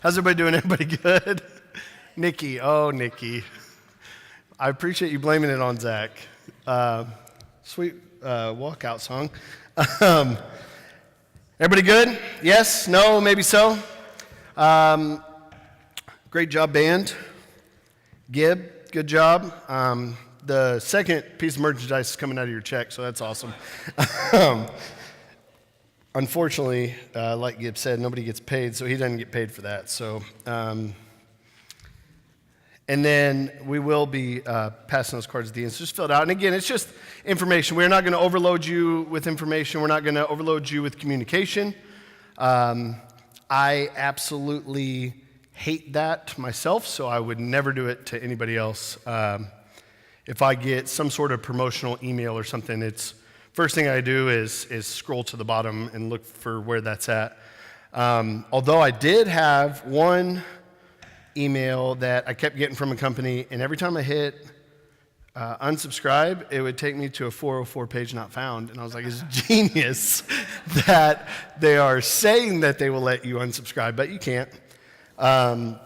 How's everybody doing? Everybody good? Nikki, oh, Nikki. I appreciate you blaming it on Zach. Sweet walkout song. Everybody good? Yes? No? Maybe so? Great job, band. Gib, good job. The second piece of merchandise is coming out of your check, so that's awesome. Unfortunately, like Gib said, nobody gets paid, so he doesn't get paid for that. So, and then we will be passing those cards at the end. So just fill it out. And again, it's just information. We're not going to overload you with information. We're not going to overload you with communication. I absolutely hate that myself, so I would never do it to anybody else. If I get some sort of promotional email or something, it's first thing I do is scroll to the bottom and look for where that's at. Although I did have one email that I kept getting from a company, and every time I hit unsubscribe, it would take me to a 404 page not found. And I was like, it's genius that they are saying that they will let you unsubscribe, but you can't. And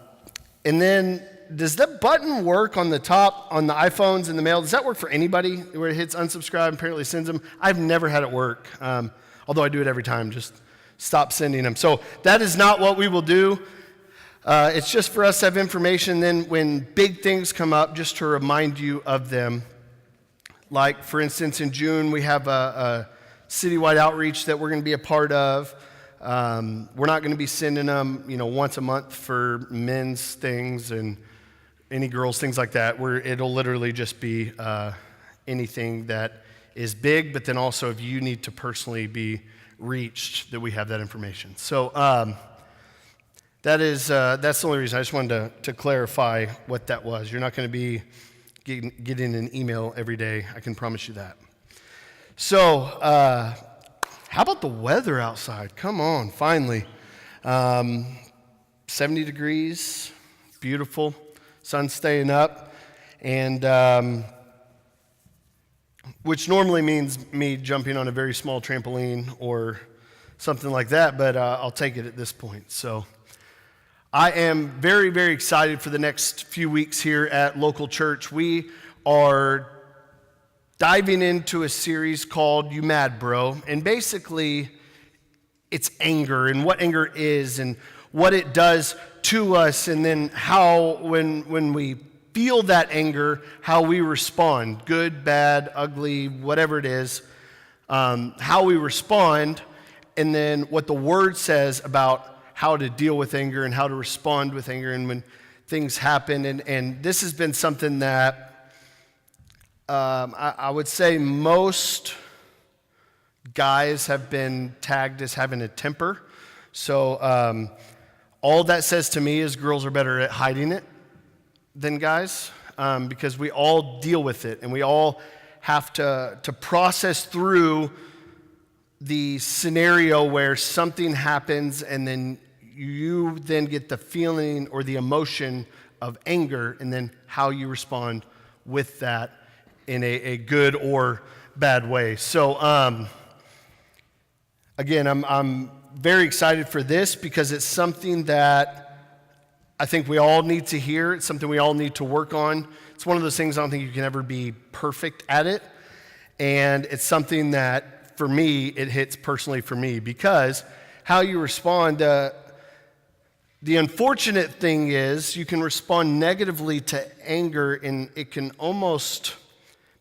then, does that button work on the top, on the iPhones in the mail? Does that work for anybody where it hits unsubscribe and apparently sends them? I've never had it work, although I do it every time, just stop sending them. So that is not what we will do. It's just for us to have information. Then when big things come up, just to remind you of them. Like, for instance, in June, we have a citywide outreach that we're going to be a part of. We're not going to be sending them, once a month for men's things and any girls, things like that. It'll literally just be anything that is big, but then also if you need to personally be reached, that we have that information. So that's the only reason. I just wanted to clarify what that was. You're not going to be getting an email every day. I can promise you that. So how about the weather outside? Come on, finally. 70 degrees, beautiful, sun's staying up, and which normally means me jumping on a very small trampoline or something like that, but I'll take it at this point. So I am very, very excited for the next few weeks here at Local Church. We are diving into a series called You Mad Bro, and basically it's anger and what anger is and what it does to us, and then how when we feel that anger, how we respond, good, bad, ugly, whatever it is, how we respond, and then what the Word says about how to deal with anger and how to respond with anger and when things happen. And this has been something that I would say most guys have been tagged as having a temper. So all that says to me is girls are better at hiding it than guys, because we all deal with it and we all have to process through the scenario where something happens and then you then get the feeling or the emotion of anger, and then how you respond with that in a good or bad way. So again, I'm very excited for this because it's something that I think we all need to hear. It's something we all need to work on. It's one of those things I don't think you can ever be perfect at it. And it's something that, for me, it hits personally for me, because how you respond, the unfortunate thing is you can respond negatively to anger, and it can almost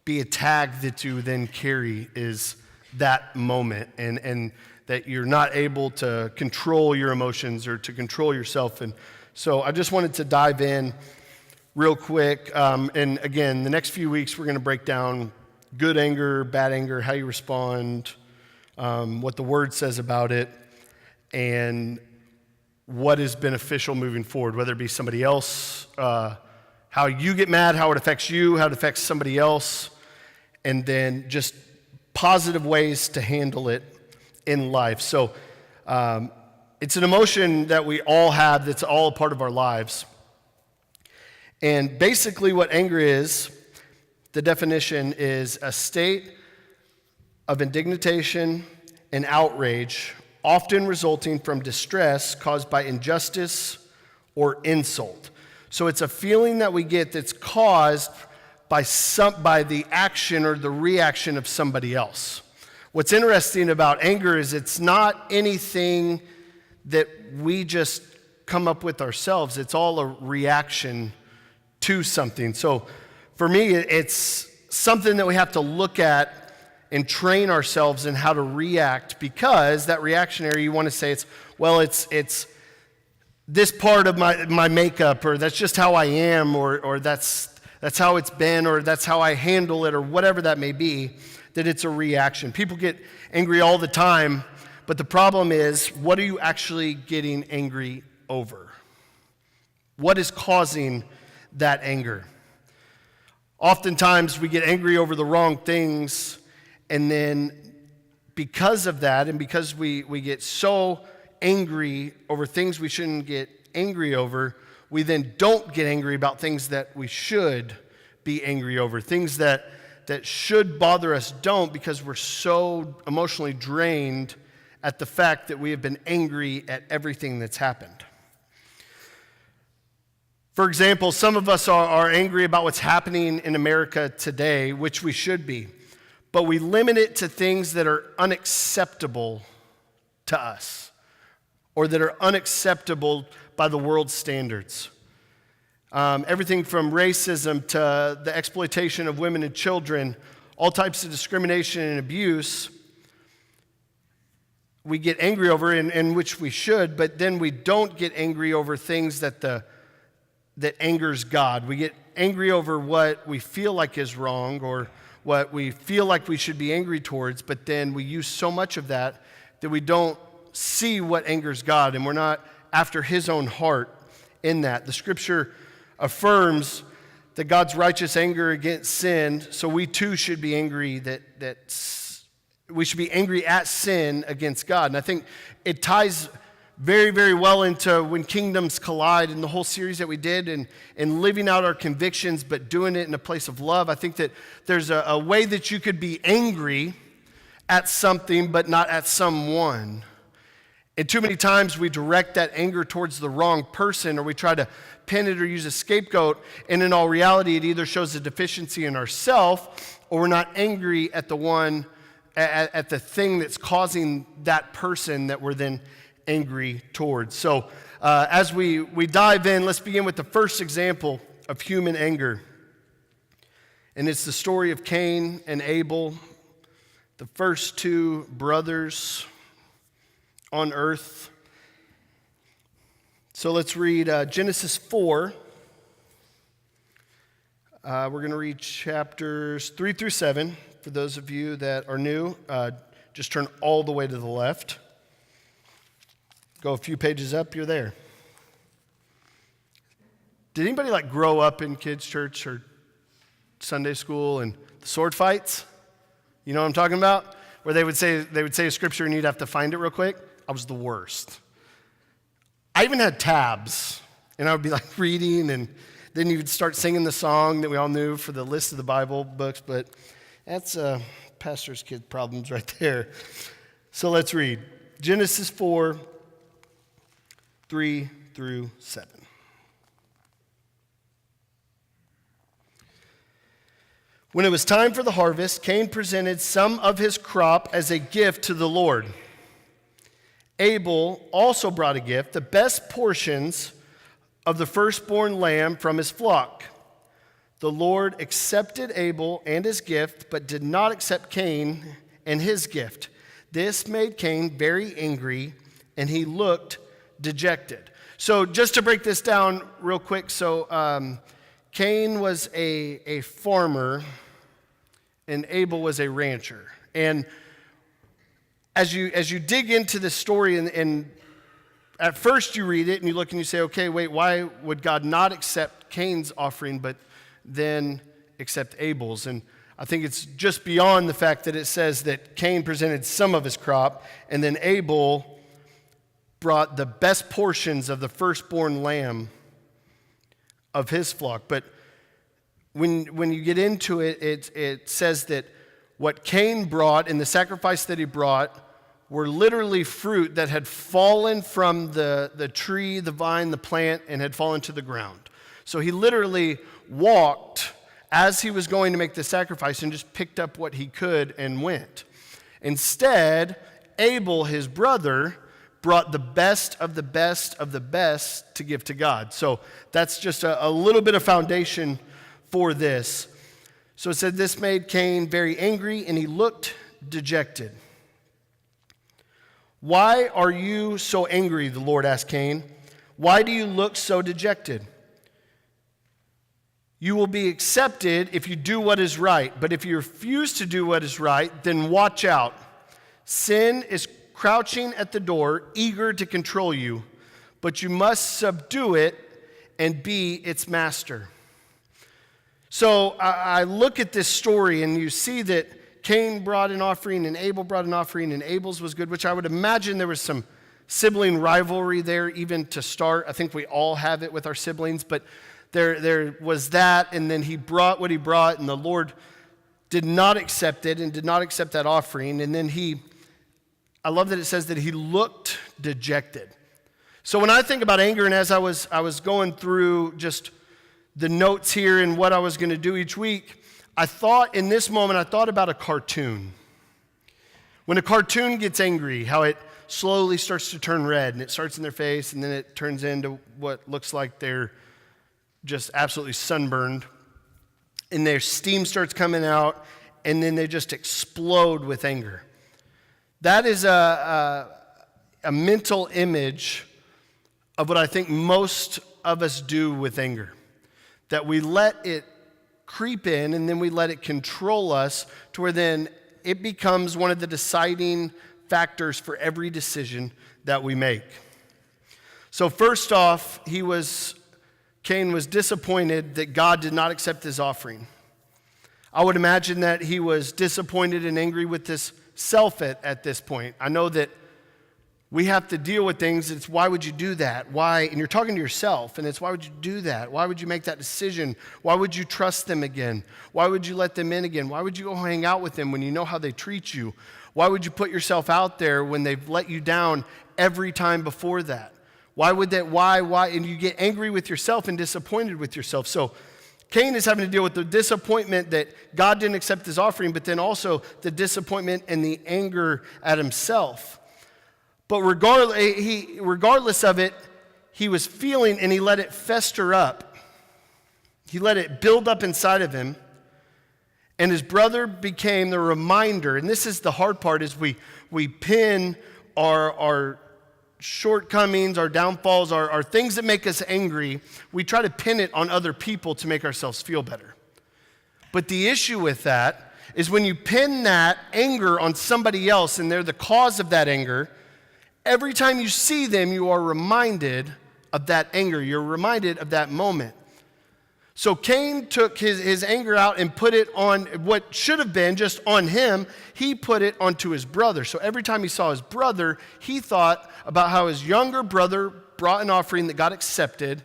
be a tag that you then carry is that moment, and that you're not able to control your emotions or to control yourself. And so I just wanted to dive in real quick. And again, the next few weeks we're going to break down good anger, bad anger, how you respond, what the Word says about it, and what is beneficial moving forward, whether it be somebody else, how you get mad, how it affects you, how it affects somebody else, and then just positive ways to handle it in life. So it's an emotion that we all have that's all a part of our lives. And basically what anger is, the definition is a state of indignation and outrage, often resulting from distress caused by injustice, or insult. So it's a feeling that we get that's caused by the action or the reaction of somebody else. What's interesting about anger is it's not anything that we just come up with ourselves. It's all a reaction to something. So for me, it's something that we have to look at and train ourselves in how to react, because that reactionary, you want to say it's this part of my makeup, or that's just how I am, or that's how it's been, or that's how I handle it, or whatever that may be, that it's a reaction. People get angry all the time, but the problem is, what are you actually getting angry over? What is causing that anger? Oftentimes we get angry over the wrong things, and then because of that, and because we get so angry over things we shouldn't get angry over, we then don't get angry about things that we should be angry over. Things that should bother us don't, because we're so emotionally drained at the fact that we have been angry at everything that's happened. For example, some of us are angry about what's happening in America today, which we should be, but we limit it to things that are unacceptable to us, or that are unacceptable by the world's standards. Everything from racism to the exploitation of women and children, all types of discrimination and abuse, we get angry over, in which we should, but then we don't get angry over things that angers God. We get angry over what we feel like is wrong, or what we feel like we should be angry towards, but then we use so much of that we don't see what angers God, and we're not after his own heart in that. The scripture affirms that God's righteous anger against sin, so we too should be angry we should be angry at sin against God. And I think it ties very, very well into When Kingdoms Collide and the whole series that we did, and living out our convictions, but doing it in a place of love. I think that there's a way that you could be angry at something, but not at someone. And too many times we direct that anger towards the wrong person, or we try to pin it or use a scapegoat, and in all reality, it either shows a deficiency in ourselves, or we're not angry at at the thing that's causing that person that we're then angry towards. So as we dive in, let's begin with the first example of human anger. And it's the story of Cain and Abel, the first two brothers on earth. So let's read Genesis 4. We're going to read chapters 3 through 7. For those of you that are new, just turn all the way to the left. Go a few pages up, you're there. Did anybody grow up in kids' church or Sunday school and the sword fights? You know what I'm talking about? Where they would say a scripture and you'd have to find it real quick. I was the worst. I even had tabs, and I would be reading, and then you would start singing the song that we all knew for the list of the Bible books, but that's pastor's kid problems right there. So let's read Genesis 4, 3 through 7. When it was time for the harvest, Cain presented some of his crop as a gift to the Lord. Abel also brought a gift, the best portions of the firstborn lamb from his flock. The Lord accepted Abel and his gift, but did not accept Cain and his gift. This made Cain very angry, and he looked dejected. So just to break this down real quick, Cain was a farmer, and Abel was a rancher. And as you dig into this story, and at first you read it, and you look and you say, okay, wait, why would God not accept Cain's offering, but then accept Abel's? And I think it's just beyond the fact that it says that Cain presented some of his crop, and then Abel brought the best portions of the firstborn lamb of his flock. But when you get into it, it says that what Cain brought and the sacrifice that he brought were literally fruit that had fallen from the tree, the vine, the plant, and had fallen to the ground. So he literally walked as he was going to make the sacrifice and just picked up what he could and went. Instead, Abel, his brother, brought the best of the best of the best to give to God. So that's just a little bit of foundation for this. So it said, this made Cain very angry, and he looked dejected. Why are you so angry, the Lord asked Cain. Why do you look so dejected? You will be accepted if you do what is right, but if you refuse to do what is right, then watch out. Sin is crouching at the door, eager to control you, but you must subdue it and be its master. So I look at this story, and you see that Cain brought an offering, and Abel brought an offering, and Abel's was good, which I would imagine there was some sibling rivalry there even to start. I think we all have it with our siblings, but there was that, and then he brought what he brought, and the Lord did not accept it and did not accept that offering. And then I love that it says that he looked dejected. So when I think about anger, and as I was going through just the notes here and what I was going to do each week, I thought about a cartoon. When a cartoon gets angry, how it slowly starts to turn red, and it starts in their face, and then it turns into what looks like they're just absolutely sunburned, and their steam starts coming out, and then they just explode with anger. That is a mental image of what I think most of us do with anger, that we let it creep in, and then we let it control us to where then it becomes one of the deciding factors for every decision that we make. So first off, Cain was disappointed that God did not accept his offering. I would imagine that he was disappointed and angry with himself at this point. I know that we have to deal with things. It's why would you do that? Why? And you're talking to yourself, and it's why would you do that? Why would you make that decision? Why would you trust them again? Why would you let them in again? Why would you go hang out with them when you know how they treat you? Why would you put yourself out there when they've let you down every time before that? Why would that? Why? And you get angry with yourself and disappointed with yourself. So Cain is having to deal with the disappointment that God didn't accept his offering, but then also the disappointment and the anger at himself. But regardless of it, he was feeling, and he let it fester up. He let it build up inside of him. And his brother became the reminder. And this is the hard part, is we pin our shortcomings, our downfalls, our things that make us angry. We try to pin it on other people to make ourselves feel better. But the issue with that is when you pin that anger on somebody else and they're the cause of that anger, every time you see them, you are reminded of that anger. You're reminded of that moment. So Cain took his anger out and put it on what should have been just on him. He put it onto his brother. So every time he saw his brother, he thought about how his younger brother brought an offering that got accepted,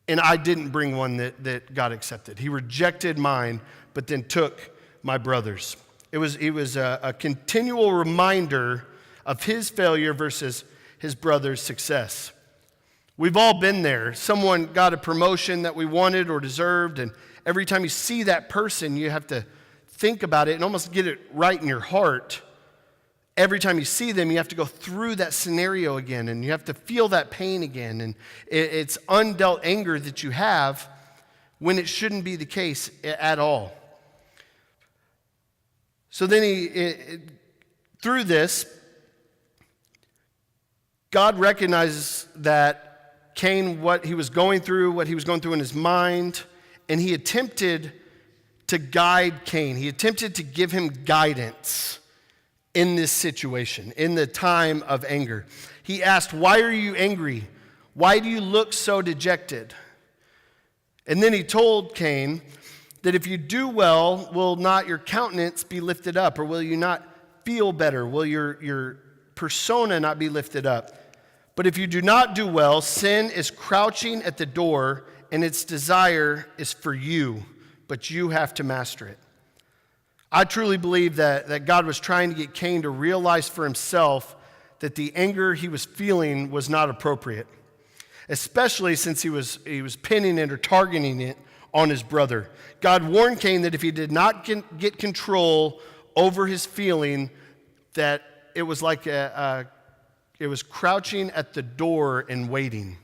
and I didn't bring one that got accepted. He rejected mine, but then took my brother's. It was a continual reminder of his failure versus his brother's success. We've all been there. Someone got a promotion that we wanted or deserved, and every time you see that person, you have to think about it and almost get it right in your heart. Every time you see them, you have to go through that scenario again, and you have to feel that pain again. And it's undealt anger that you have when it shouldn't be the case at all. So then through this, God recognizes that Cain, what he was going through in his mind, and he attempted to guide Cain. He attempted to give him guidance in this situation, in the time of anger. He asked, "Why are you angry? Why do you look so dejected?" And then he told Cain that if you do well, will not your countenance be lifted up, or will you not feel better? Will your persona not be lifted up? But if you do not do well, sin is crouching at the door, and its desire is for you, but you have to master it. I truly believe that God was trying to get Cain to realize for himself that the anger he was feeling was not appropriate, especially since he was pinning it or targeting it on his brother. God warned Cain that if he did not get control over his feeling, that it was like it was crouching at the door and waiting.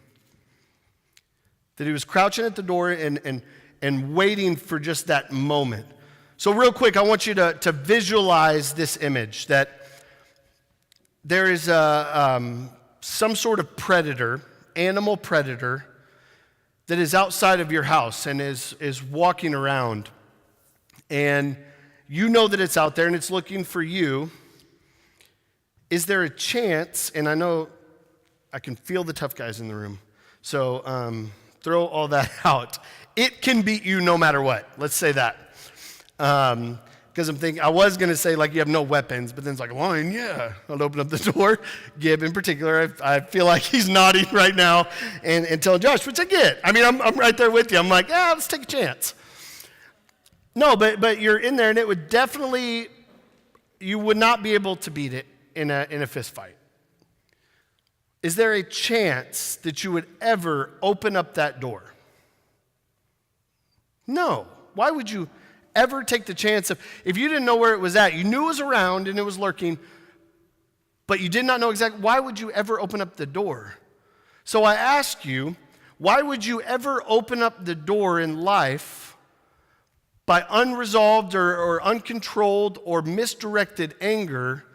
That he was crouching at the door and waiting for just that moment. So real quick, I want you to visualize this image, that there is some sort of predator, animal predator, that is outside of your house and is walking around. And you know that it's out there and it's looking for you. Is there a chance, and I know I can feel the tough guys in the room, so throw all that out. It can beat you no matter what. Let's say that. Because I'm thinking, I was going to say like you have no weapons, but then it's like, lion, yeah. I'll open up the door. Gib in particular, I feel like he's nodding right now and telling Josh, which I get. I mean, I'm right there with you. I'm like, yeah, let's take a chance. No, but you're in there and it would definitely, you would not be able to beat it in a fist fight. Is there a chance that you would ever open up that door? No. Why would you ever take the chance of, if you didn't know where it was at, you knew it was around and it was lurking, but you did not know exactly, why would you ever open up the door? So I ask you, why would you ever open up the door in life by unresolved or uncontrolled or misdirected anger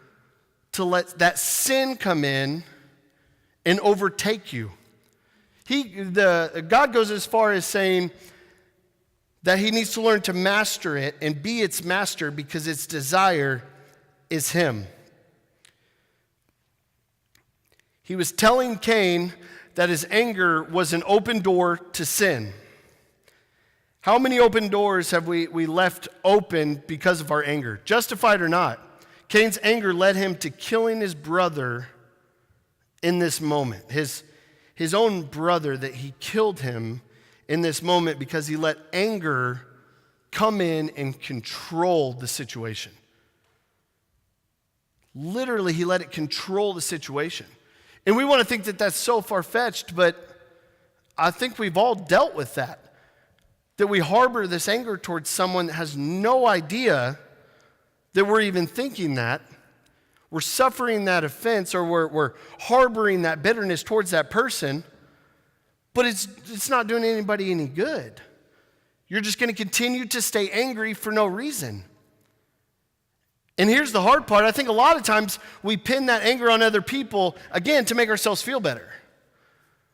to let that sin come in and overtake you? God goes as far as saying that he needs to learn to master it and be its master because its desire is him. He was telling Cain that his anger was an open door to sin. How many open doors have we left open because of our anger? Justified or not, Cain's anger led him to killing his brother in this moment. His own brother, that he killed him in this moment because he let anger come in and control the situation. Literally, he let it control the situation. And we want to think that that's so far-fetched, but I think we've all dealt with that. That we harbor this anger towards someone that has no idea that we're even thinking that. We're suffering that offense, or we're harboring that bitterness towards that person, but it's not doing anybody any good. You're just going to continue to stay angry for no reason. And here's the hard part. I think a lot of times we pin that anger on other people, again, to make ourselves feel better.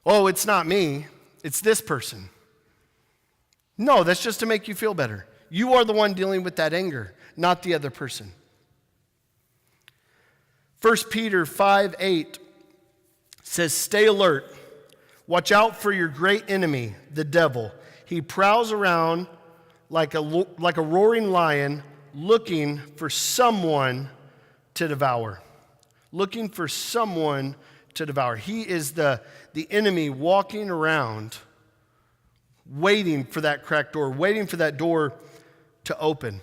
Oh, it's not me. It's this person. No, that's just to make you feel better. You are the one dealing with that anger, not the other person. 1 Peter 5:8 says, "Stay alert. Watch out for your great enemy, the devil. He prowls around like a roaring lion, looking for someone to devour." Looking for someone to devour. He is the enemy walking around, waiting for that cracked door, waiting for that door to open.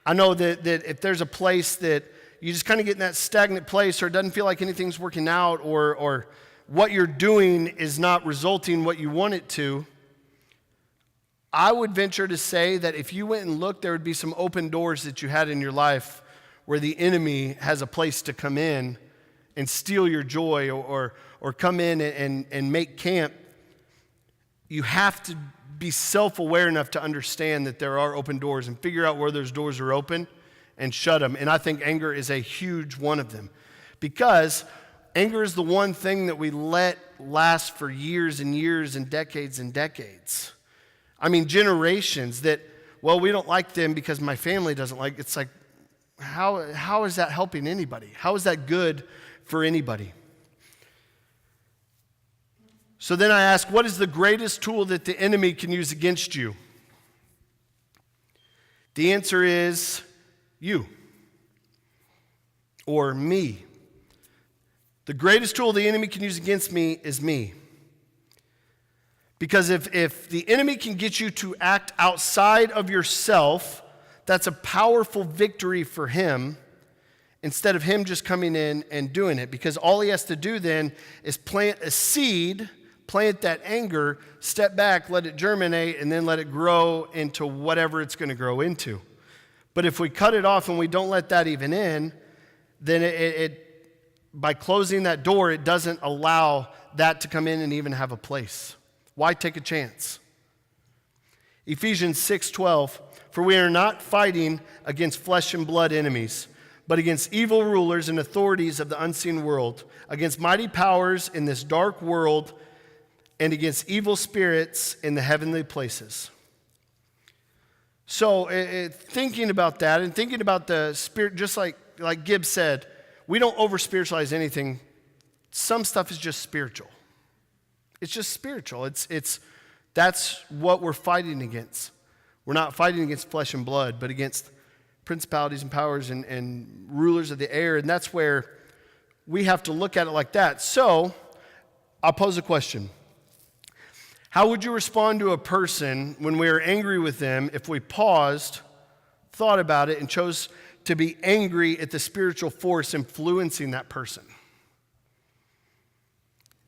I know that if there's a place that you just kind of get in that stagnant place, or it doesn't feel like anything's working out, or what you're doing is not resulting what you want it to, I would venture to say that if you went and looked, there would be some open doors that you had in your life where the enemy has a place to come in and steal your joy, or come in and make camp. You have to be self-aware enough to understand that there are open doors and figure out where those doors are open and shut them. And I think anger is a huge one of them, because anger is the one thing that we let last for years and years and decades. I mean, generations that, well, we don't like them because my family doesn't like. It's like, how is that helping anybody? How is that good for anybody? So then I ask, what is the greatest tool that the enemy can use against you? The answer is you or me. The greatest tool the enemy can use against me is me. Because if the enemy can get you to act outside of yourself that's a powerful victory for him instead of him just coming in and doing it. Because all he has to do then is plant a seed, plant that anger, step back, let it germinate, and then let it grow into whatever it's going to grow into. But if we cut it off and we don't let that even in, then it by closing that door, it doesn't allow that to come in and even have a place. Why take a chance? Ephesians 6:12, for we are not fighting against flesh and blood enemies, but against evil rulers and authorities of the unseen world, against mighty powers in this dark world, and against evil spirits in the heavenly places. So thinking about that and thinking about the spirit, just like Gibbs said, we don't over-spiritualize anything. Some stuff is just spiritual. It's just spiritual. That's what we're fighting against. We're not fighting against flesh and blood, but against principalities and powers and rulers of the air, and that's where we have to look at it like that. So, I'll pose a question. How would you respond to a person when we are angry with them if we paused, thought about it, and chose to be angry at the spiritual force influencing that person?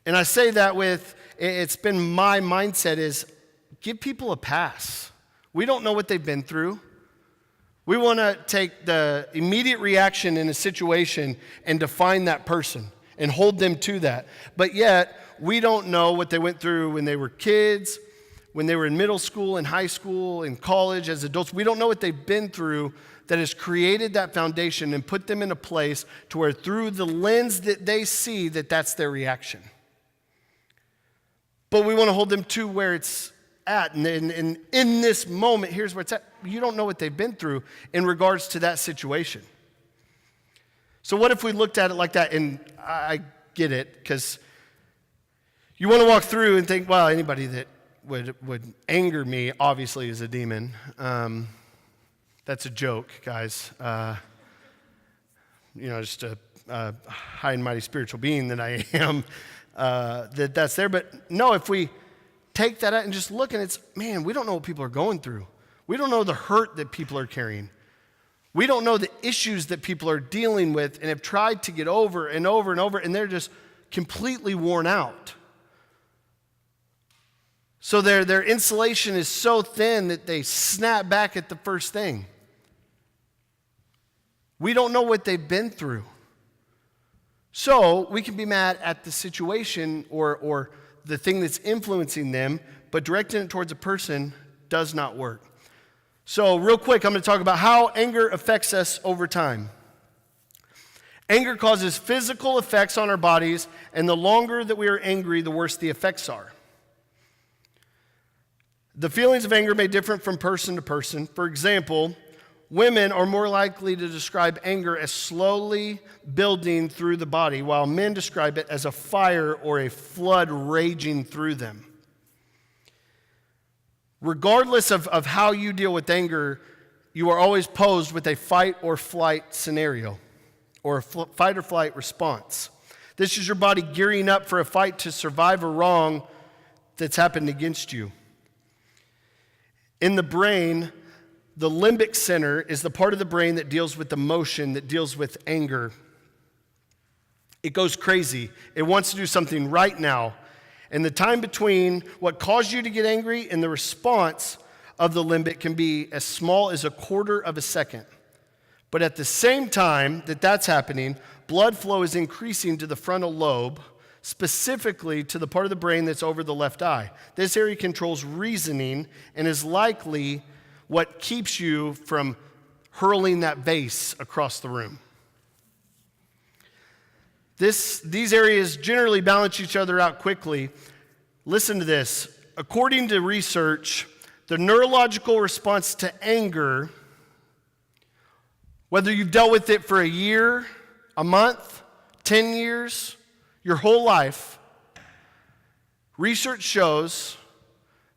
And I say that it's been my mindset is give people a pass. We don't know what they've been through. We want to take the immediate reaction in a situation and define that person and hold them to that. But yet, we don't know what they went through when they were kids, when they were in middle school, in high school, in college, as adults. We don't know what they've been through that has created that foundation and put them in a place to where through the lens that they see that's their reaction. But we want to hold them to where it's at. And in this moment, here's where it's at. You don't know what they've been through in regards to that situation. So what if we looked at it like that? And I get it, because you want to walk through and think, well, anybody that would anger me obviously is a demon. That's a joke, guys. Just a high and mighty spiritual being that I am, that's there. But no, if we take that out and just look, and we don't know what people are going through. We don't know the hurt that people are carrying. We don't know the issues that people are dealing with and have tried to get over and over and over, and they're just completely worn out. So their insulation is so thin that they snap back at the first thing. We don't know what they've been through. So we can be mad at the situation or the thing that's influencing them, but directing it towards a person does not work. So real quick, I'm going to talk about how anger affects us over time. Anger causes physical effects on our bodies, and the longer that we are angry, the worse the effects are. The feelings of anger may differ from person to person. For example, women are more likely to describe anger as slowly building through the body, while men describe it as a fire or a flood raging through them. Regardless of how you deal with anger, you are always posed with a fight or flight scenario or a fight or flight response. This is your body gearing up for a fight to survive a wrong that's happened against you. In the brain, the limbic center is the part of the brain that deals with emotion, that deals with anger. It goes crazy. It wants to do something right now. And the time between what caused you to get angry and the response of the limbic can be as small as a quarter of a second. But at the same time that that's happening, blood flow is increasing to the frontal lobe, specifically to the part of the brain that's over the left eye. This area controls reasoning and is likely what keeps you from hurling that vase across the room. These areas generally balance each other out quickly. Listen to this. According to research, the neurological response to anger, whether you've dealt with it for a year, a month, 10 years, your whole life, research shows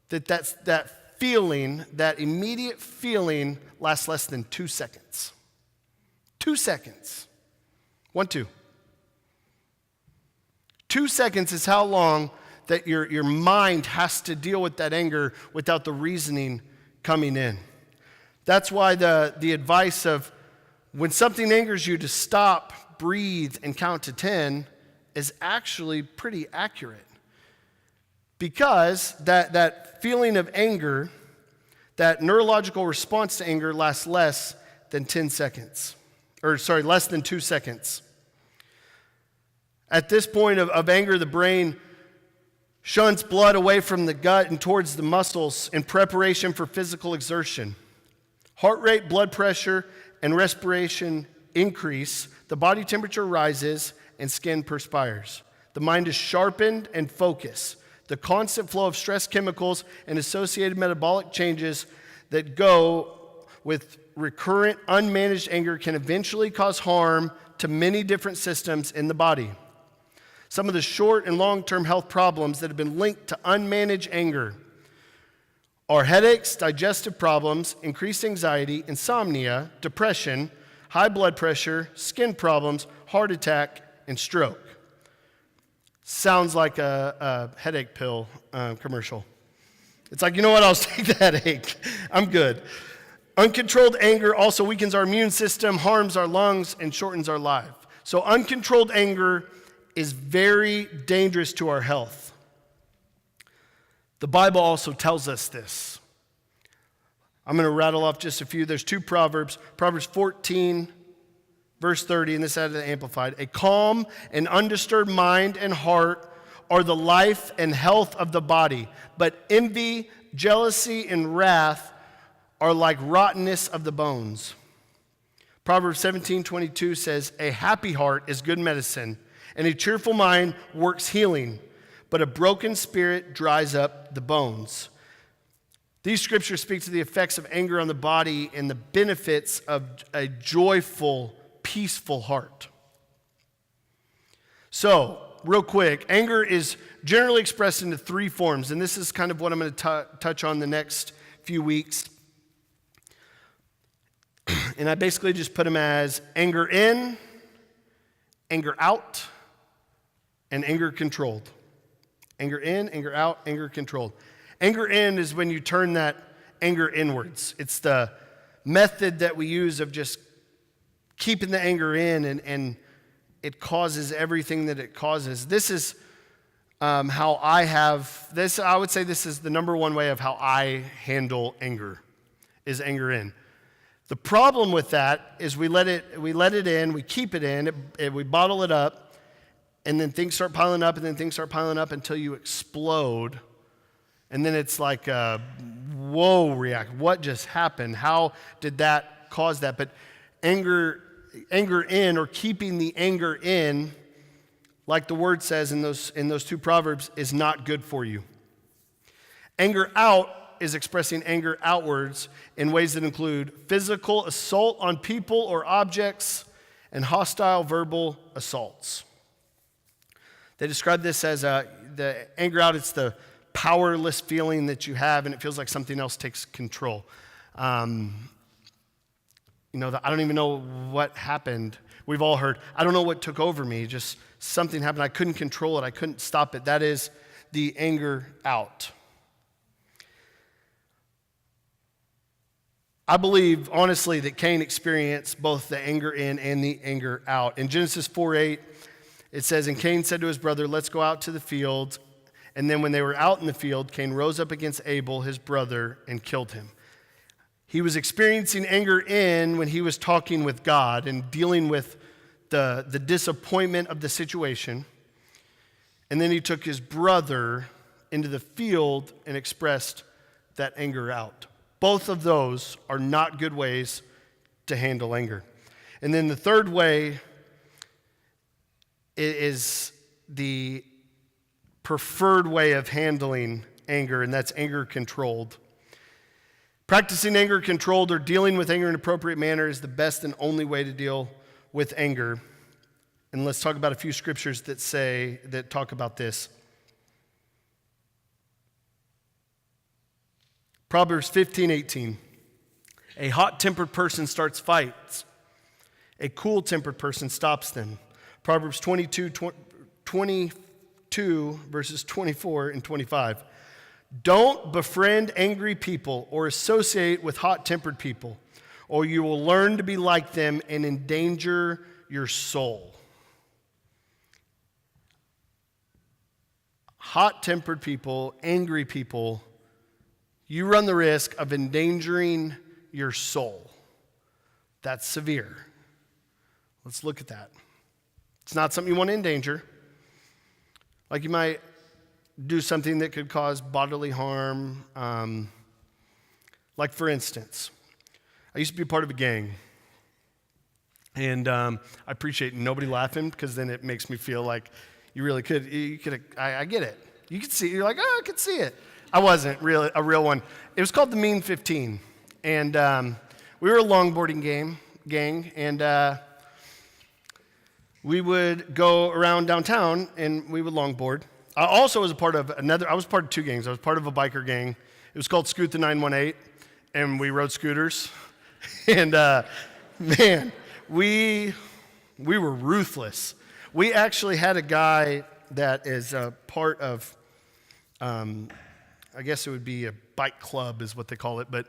that feeling, that immediate feeling, lasts less than 2 seconds. 2 seconds. 1, 2. 2 seconds is how long that your mind has to deal with that anger without the reasoning coming in. That's why the advice of when something angers you to stop, breathe, and count to 10 is actually pretty accurate. Because that feeling of anger, that neurological response to anger lasts less than 10 seconds. Less than 2 seconds. At this point of anger, the brain shuns blood away from the gut and towards the muscles in preparation for physical exertion. Heart rate, blood pressure, and respiration increase. The body temperature rises and skin perspires. The mind is sharpened and focused. The constant flow of stress chemicals and associated metabolic changes that go with recurrent unmanaged anger can eventually cause harm to many different systems in the body. Some of the short and long-term health problems that have been linked to unmanaged anger are headaches, digestive problems, increased anxiety, insomnia, depression, high blood pressure, skin problems, heart attack, and stroke. Sounds like a headache pill commercial. It's like, you know what, I'll take the headache. I'm good. Uncontrolled anger also weakens our immune system, harms our lungs, and shortens our life. So uncontrolled anger is very dangerous to our health. The Bible also tells us this. I'm going to rattle off just a few. There's 2 Proverbs. Proverbs 14, verse 30, and this out of the Amplified. A calm and undisturbed mind and heart are the life and health of the body, but envy, jealousy, and wrath are like rottenness of the bones. Proverbs 17:22 says, a happy heart is good medicine, and a cheerful mind works healing, but a broken spirit dries up the bones. These scriptures speak to the effects of anger on the body and the benefits of a joyful, peaceful heart. So, real quick, anger is generally expressed into 3 forms, and this is kind of what I'm going to touch on the next few weeks. And I basically just put them as anger in, anger out, and anger controlled. Anger in, anger out, anger controlled. Anger in is when you turn that anger inwards. It's the method that we use of just keeping the anger in, and it causes everything that it causes. This is how I have this. I would say this is the number one way of how I handle anger, is anger in. The problem with that is we let it in, we keep it in, we bottle it up, and then things start piling up, and then things start piling up until you explode. And then it's like, whoa, react. What just happened? How did that cause that? But anger in, or keeping the anger in, like the word says in those 2 Proverbs, is not good for you. Anger out is expressing anger outwards in ways that include physical assault on people or objects and hostile verbal assaults. They describe this as the anger out. It's the powerless feeling that you have, and it feels like something else takes control. I don't even know what happened. We've all heard, I don't know what took over me. Just something happened. I couldn't control it. I couldn't stop it. That is the anger out. I believe, honestly, that Cain experienced both the anger in and the anger out. In Genesis 4:8, it says, and Cain said to his brother, let's go out to the field. And then when they were out in the field, Cain rose up against Abel, his brother, and killed him. He was experiencing anger in when he was talking with God and dealing with the disappointment of the situation. And then he took his brother into the field and expressed that anger out. Both of those are not good ways to handle anger. And then the third way is the preferred way of handling anger, and that's anger controlled. Practicing anger controlled, or dealing with anger in an appropriate manner, is the best and only way to deal with anger. And let's talk about a few scriptures that talk about this. Proverbs 15:18. A hot-tempered person starts fights. A cool-tempered person stops them. Proverbs 22, verses 24 and 25. Don't befriend angry people or associate with hot-tempered people, or you will learn to be like them and endanger your soul. Hot-tempered people, angry people, you run the risk of endangering your soul. That's severe. Let's look at that. It's not something you want to endanger. Like you might do something that could cause bodily harm. Like for instance, I used to be a part of a gang. And I appreciate nobody laughing because then it makes me feel like you really could. I get it. You could see it. You're like, oh, I could see it. I wasn't really a real one. It was called the Mean 15. And we were a longboarding gang. And we would go around downtown and we would longboard. I also was part of two gangs. I was part of a biker gang. It was called Scoot the 918, and we rode scooters. And man, we were ruthless. We actually had a guy that is a part of, I guess it would be a bike club is what they call it, but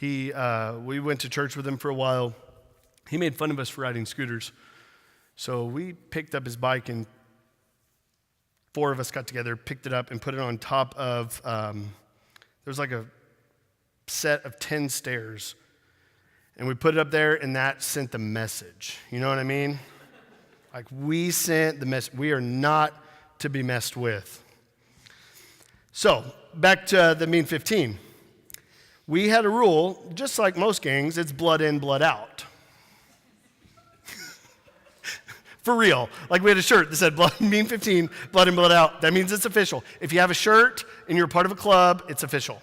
we went to church with him for a while. He made fun of us for riding scooters. So we picked up his bike and 4 of us got together, picked it up, and put it on top of, there was like a set of 10 stairs. And we put it up there, and that sent the message. You know what I mean? Like, we sent the message. We are not to be messed with. So, back to the Mean 15. We had a rule, just like most gangs, it's blood in, blood out. For real. Like we had a shirt that said Mean 15, blood in, blood out. That means it's official. If you have a shirt and you're part of a club, it's official.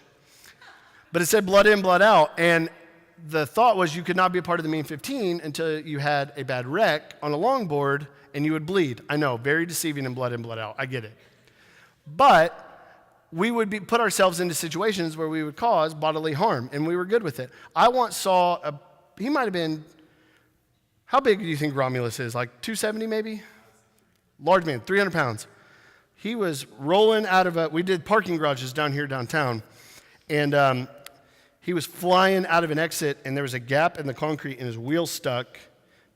But it said blood in, blood out. And the thought was you could not be a part of the Mean 15 until you had a bad wreck on a longboard and you would bleed. I know, very deceiving in, blood out. I get it. But we would put ourselves into situations where we would cause bodily harm, and we were good with it. I once saw he might have been, how big do you think Romulus is? Like 270 maybe? Large man, 300 pounds. He was rolling out of we did parking garages down here downtown, and he was flying out of an exit, and there was a gap in the concrete, and his wheel stuck,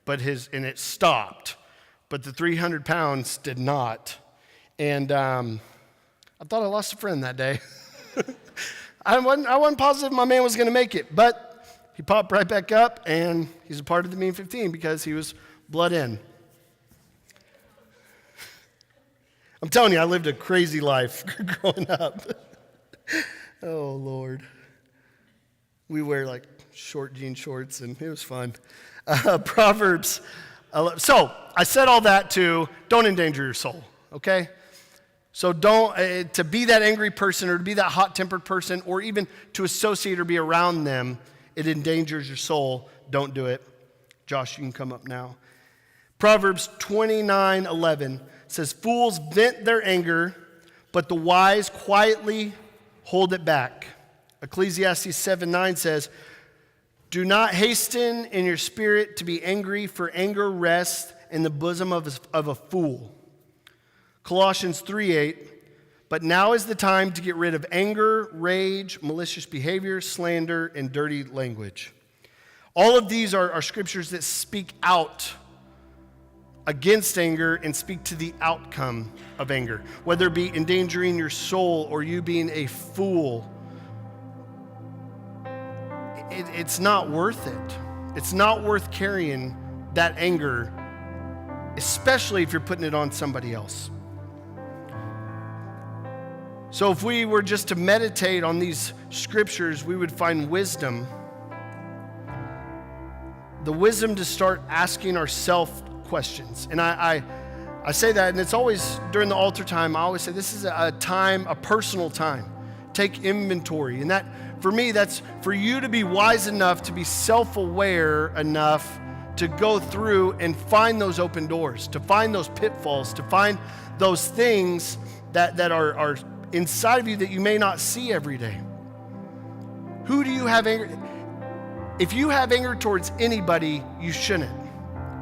and it stopped. But the 300 pounds did not. And I thought I lost a friend that day. I wasn't positive my man was going to make it, but he popped right back up, and he's a part of the Mean 15 because he was blood in. I'm telling you, I lived a crazy life growing up. Oh, Lord. We wear like short jean shorts, and it was fun. Proverbs. So I said all that to don't endanger your soul, okay? So don't, to be that angry person or to be that hot-tempered person or even to associate or be around them, it endangers your soul. Don't do it. Josh, you can come up now. Proverbs 29:11 says, fools vent their anger, but the wise quietly hold it back. Ecclesiastes 7:9 says, do not hasten in your spirit to be angry, for anger rests in the bosom of a fool. Colossians 3:8, but now is the time to get rid of anger, rage, malicious behavior, slander, and dirty language. All of these are scriptures that speak out against anger and speak to the outcome of anger, whether it be endangering your soul or you being a fool. It's not worth it. It's not worth carrying that anger, especially if you're putting it on somebody else. So if we were just to meditate on these scriptures, we would find wisdom. The wisdom to start asking ourselves questions. And I say that, and it's always during the altar time, I always say this is a time, a personal time. Take inventory. And that, for me, that's for you to be wise enough, to be self-aware enough to go through and find those open doors, to find those pitfalls, to find those things that are inside of you that you may not see every day. Who do you have anger? If you have anger towards anybody, you shouldn't,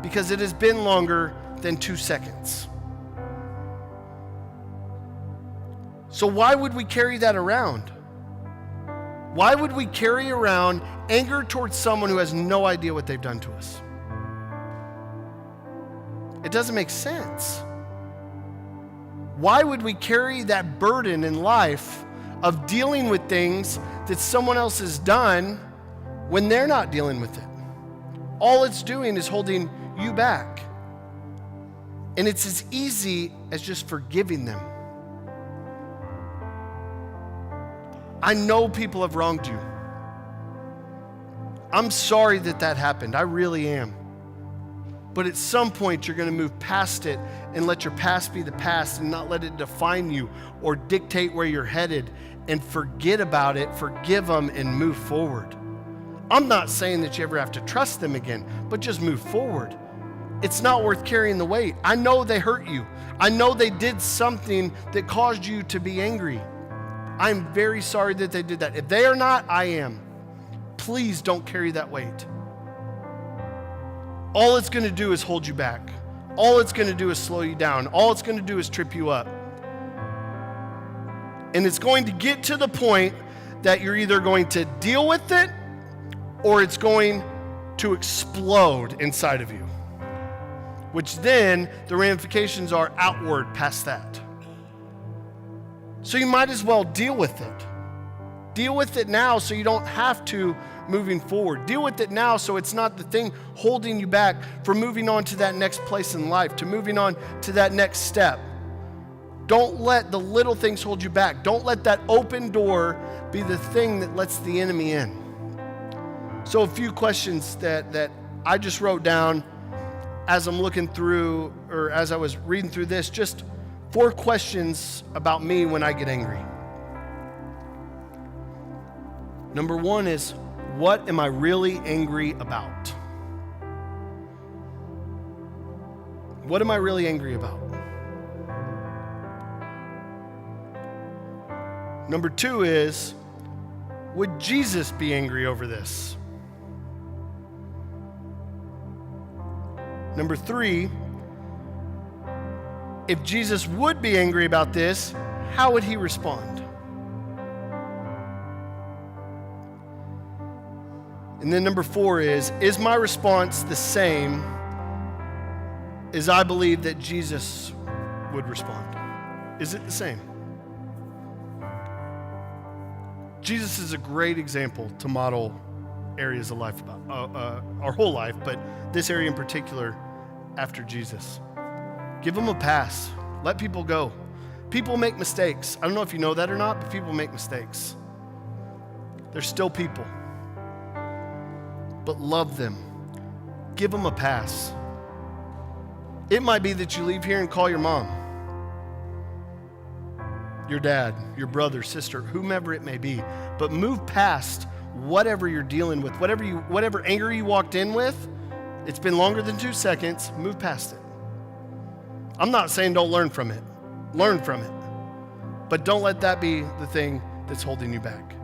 because it has been longer than 2 seconds. So why would we carry that around? Why would we carry around anger towards someone who has no idea what they've done to us? It doesn't make sense. Why would we carry that burden in life of dealing with things that someone else has done when they're not dealing with it? All it's doing is holding you back. And it's as easy as just forgiving them. I know people have wronged you. I'm sorry that that happened. I really am. But at some point, you're going to move past it and let your past be the past and not let it define you or dictate where you're headed, and forget about it, forgive them, and move forward. I'm not saying that you ever have to trust them again, but just move forward. It's not worth carrying the weight. I know they hurt you. I know they did something that caused you to be angry. I'm very sorry that they did that. If they are not, I am. Please don't carry that weight. All it's going to do is hold you back. All it's going to do is slow you down. All it's going to do is trip you up. And it's going to get to the point that you're either going to deal with it or it's going to explode inside of you, which then the ramifications are outward past that. So you might as well deal with it. Deal with it now so you don't have to moving forward. Deal with it now so it's not the thing holding you back from moving on to that next place in life, to moving on to that next step. Don't let the little things hold you back. Don't let that open door be the thing that lets the enemy in. So a few questions that I just wrote down as I'm looking through, or as I was reading through this, just 4 questions about me when I get angry. Number 1 is, what am I really angry about? What am I really angry about? Number 2 is, would Jesus be angry over this? Number 3, if Jesus would be angry about this, how would he respond? And then number 4 is my response the same as I believe that Jesus would respond? Is it the same? Jesus is a great example to model areas of life about, our whole life, but this area in particular after Jesus. Give them a pass. Let people go. People make mistakes. I don't know if you know that or not, but people make mistakes. They're still people. But love them. Give them a pass. It might be that you leave here and call your mom, your dad, your brother, sister, whomever it may be, but move past whatever you're dealing with, whatever anger you walked in with. It's been longer than 2 seconds. Move past it. I'm not saying don't learn from it. Learn from it. But don't let that be the thing that's holding you back.